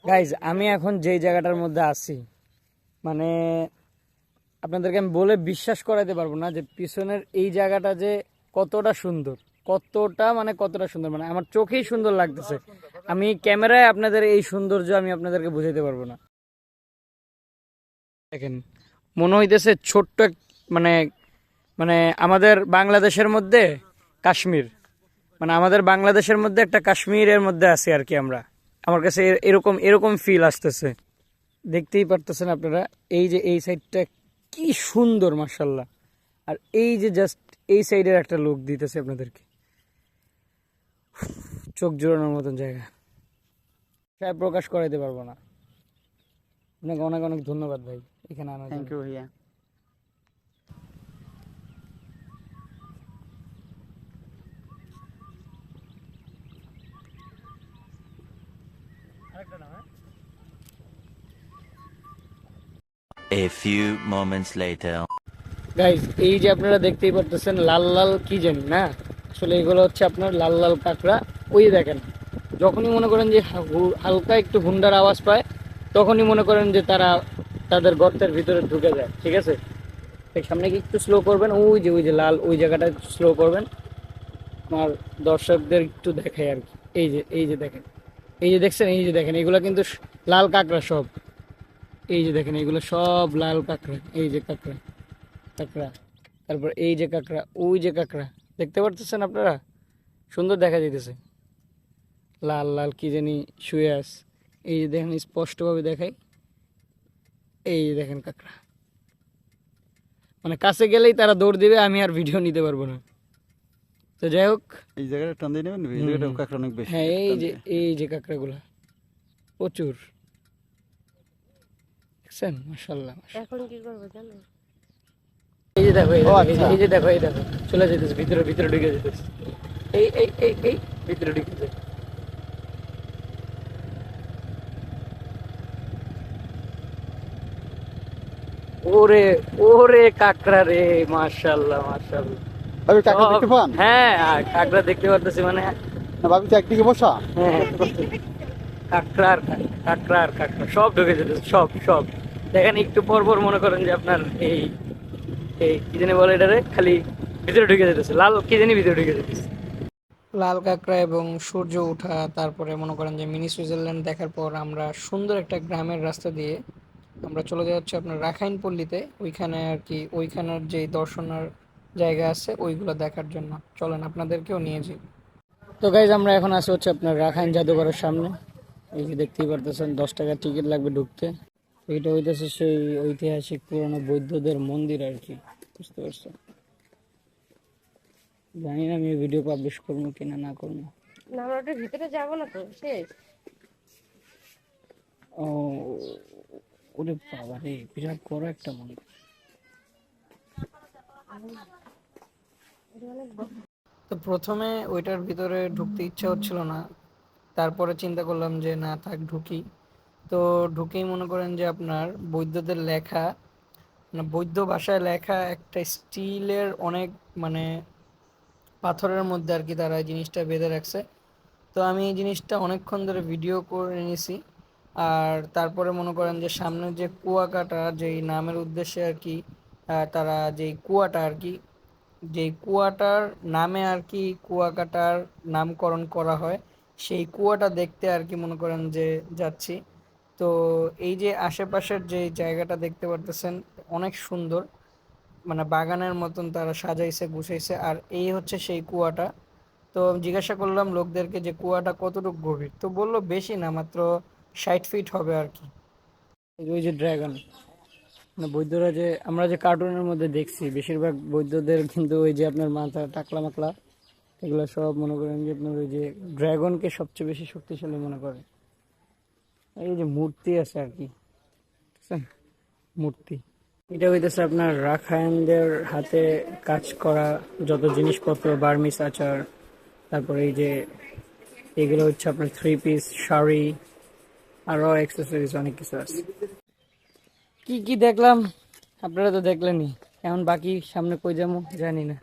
Guys আমি এখন যেই জায়গাটার মধ্যে আছি মানে আপনাদেরকে আমি বলে বিশ্বাস করাইতে পারবো না যে পিছনের এই জায়গাটা যে কতটা সুন্দর, কতটা সুন্দর, মানে আমার চোখেই সুন্দর লাগতেছে। আমি ক্যামেরায় আপনাদের এই সৌন্দর্য আমি আপনাদেরকে বুঝাইতে পারবো না। দেখেন মনে হইতেছে ছোট্ট মানে মানে আমাদের বাংলাদেশের মধ্যে কাশ্মীর, মানে আমাদের বাংলাদেশের মধ্যে একটা কাশ্মীরের মধ্যে আছি আর কি আমরা। আমার কাছে এরকম এরকম ফিল আসতেছে। দেখতেই পারতেছেন আপনারা, এই যে এই সাইডটা কি সুন্দর মাশাআল্লাহ, আর এই যে জাস্ট এই সাইডের একটা লুক দিতেছে আপনাদেরকে, চোখ জোড়ানোর মতন জায়গা, প্রায় প্রকাশ করাইতে পারবো না। আপনাকে অনেক অনেক ধন্যবাদ ভাই এখানে আনার জন্য। থ্যাংক ইউ ভাইয়া। A few moments later. Guys এই যে আপনারা দেখতেই পারতেছেন লাল লাল কি জানি না, আসলে এগুলো হচ্ছে আপনার লাল লাল কাঁকড়া। ওই দেখেন যখনই মনে করেন যে হালকা একটু হুন্ডার আওয়াজ পায় তখনই মনে করেন যে তারা তাদের গর্তের ভিতরে ঢুকে যায়। ঠিক আছে, সামনে কি একটু স্লো করবেন, ওই যে লাল ওই জায়গাটা স্লো করবেন, আমার দর্শকদের একটু দেখাই আর কি। এই যে দেখেন, এই যে দেখছেন, এই যে দেখেন এগুলো কিন্তু লাল কাঁকড়া সব। এই যে দেখেন এগুলো সব লাল কাঁকড়া, এই যে কাঁকড়া কাঁকড়া, তারপর এই যে কাঁকড়া, ওই যে কাঁকড়া দেখতে পারতেছেন আপনারা, সুন্দর দেখা যাইতেছে লাল লাল কি জানি শুয়ে আস। এই যে দেখেন স্পষ্টভাবে দেখাই, এই যে দেখেন কাঁকড়া, মানে কাছে গেলেই তারা দৌড় দিবে, আমি আর ভিডিও নিতে পারবো না। তো যাই হোক, এই জায়গাটা টান দিয়ে নেবেন, এই জায়গাটা কাঁকড়া অনেক বেশি। হ্যাঁ এই যে কাঁকড়াগুলা প্রচুর, দেখছেন মাশাআল্লাহ। এখন কি করবো জানো? এই যে দেখো, আচ্ছা। এই দেখো চলে যেতেছে ভিতরে, ভিতরে ঢুকে যেতেছে, এই ভিতরে ঢুকে যেতেছে। ওরে ওরে কাঁকড়া রে, মাশাআল্লাহ মাশাআল্লাহ। ভাবি কাঁকড়া দেখতে পান? হ্যাঁ কাঁকড়া দেখতে পারতেছি, মানে না ভাবি তো একদিকে বসা। হ্যাঁ কাঁকড়া আর কাঁকড়া সব ঢুকে যেতেছে, সব সব দেখেন। একটু পর পর মনে করেন যে আপনার এই এই কি জানি বলে এটারে, খালি ভিতরে ঢুকে যেতেছে, লাল কি জানি ভিতরে ঢুকে যেতেছে। লাল কাঁকড়া এবং সূর্য ওঠা, তারপরে মনে করেন যে মিনি সুইজারল্যান্ড দেখার পর আমরা সুন্দর একটা গ্রামের রাস্তা দিয়ে আমরা চলে যাচ্ছি আপনার রাখাইন পল্লীতে, ওইখানে আর কি ওইখানের যে দর্শনার জায়গা আছে ওইগুলো দেখার জন্য। চলেন আপনাদেরকেও নিয়ে যাই। তো গাইজ আমরা এখন আছি হচ্ছে আপনার রাখাইন জাদুঘরের সামনে। এই যে দেখতেই পারতেছেন 10 টাকা টিকিট লাগবে ঢুকতে। এটা হইতেছে সেই ঐতিহাসিক পুরনো বৌদ্ধদের মন্দির আর কি, বুঝতে পারছেন। জানি না আমি ভিডিও পাবলিশ করবো কিনা না করবো। না আমরা ওটার ভিতরে যাবো না তো, শেষ। ও ওরে বাবা রে, বিরাট বড় একটা মন্দির। তো প্রথমে ওইটার ভিতরে ঢুকতে ইচ্ছা হচ্ছিল না, তারপরে চিন্তা করলাম যে না থাক ঢুকি। তো ঢুকেই মনে করেন যে আপনার বৌদ্ধদের লেখা, মানে বৌদ্ধ ভাষায় লেখা একটা স্টিলের অনেক মানে পাথরের মধ্যে আর কি তারা এই জিনিসটা বেঁধে রাখছে। তো আমি এই জিনিসটা অনেকক্ষণ ধরে ভিডিও করে নিয়েছি। আর তারপরে মনে করেন যে সামনে যে কুয়াকাটা যেই নামের উদ্দেশ্যে আর কি, তারা যেই কুয়াটা আর কি, যেই কুয়াটার নামে আর কি কুয়াকাটার নামকরণ করা হয়, সেই কুয়াটা দেখতে আর কি মনে করেন যে যাচ্ছি। তো এই যে আশেপাশের যে জায়গাটা দেখতে পারতেছেন অনেক সুন্দর, মানে বাগানের মতন তারা সাজাইছে গুছাইছে, আর এই হচ্ছে সেই কুয়াটা। তো জিজ্ঞাসা করলাম লোকদেরকে যে কুয়াটা কতটুকু গভীর, তো বললো বেশি না, মাত্র 60 ফিট হবে আর কি। ওই যে ড্রাগন, মানে বৌদ্ধরা যে আমরা যে কার্টুনের মধ্যে দেখছি বেশিরভাগ বৌদ্ধদের কিন্তু ওই যে আপনার মাথা টাকলা মাকলা এগুলো সব মনে করেন যে আপনার ওই যে ড্রাগনকে সবচেয়ে বেশি শক্তিশালী মনে করে। এই যে মূর্তি আছে আর কি, বুঝছেন? মূর্তি এটা হইতেছে আপনার রাখাইনদের হাতে কাজ করা যত জিনিসপত্র, বার্মিস আচার, তারপরে এই যে এগুলো হচ্ছে আপনার 3 পিস শাড়ি, আরো অ্যাক্সেসরিজ অনেক কিছু আছে। কি কি দেখলাম আপনারা তো দেখলেনই, এখন বাকি সামনে কই যাবো জানি না।